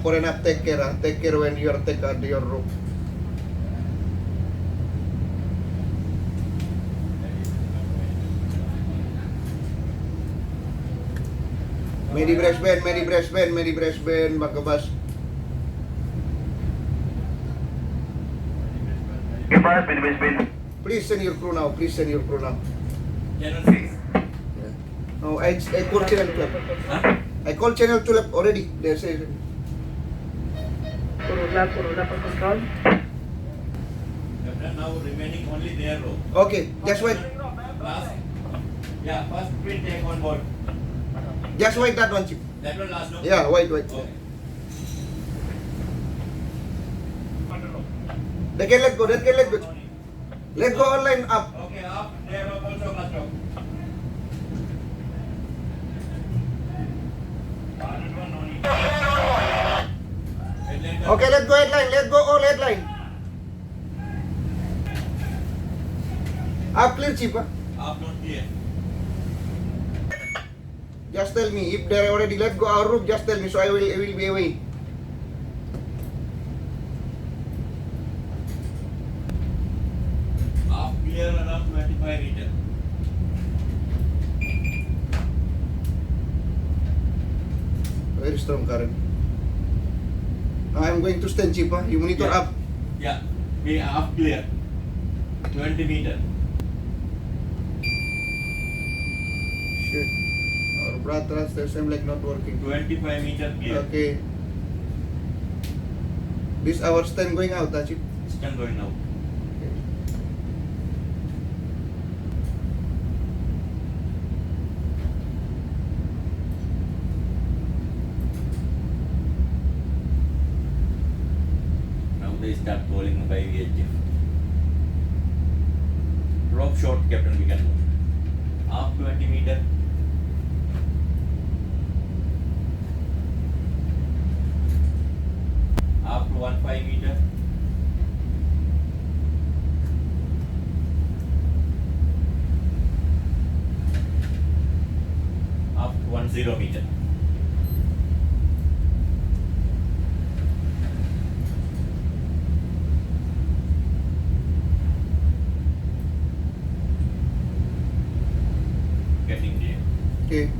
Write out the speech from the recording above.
for enough, take care. Take care when you are take out your rope. Medi breast band, magkabas. Please send your crew now. Channel 6. No, I called channel 12. Huh? I called channel 12 already. They say. Kurula for control. Captain, now remaining only their row. Okay, just wait. Last. Yeah, first twin take on board. Just wait that one, Chief. That one last, no? Yeah, wait. Okay. They can let go. Let go online up. Okay, up. Their rope also last row. Okay, let go headline. Let go all headline. Up clear, Chief. Up not clear. Just tell me if they already let go our rope. Just tell me, so I will be away. Up clear around 25 meter. Very strong current. Now I'm going to stand, Chief. You monitor Yeah. up. Yeah, we are up clear. 20 meter. Shit. Our blood transfer seems like not working. 25 meter clear. Okay. This our stand going out, Chief. Stand going now. Now they start calling by VHF. Rope short, Captain, we can move. Up 20 meter. Up to 15 meter. Up to 10 meter. Getting there. Okay.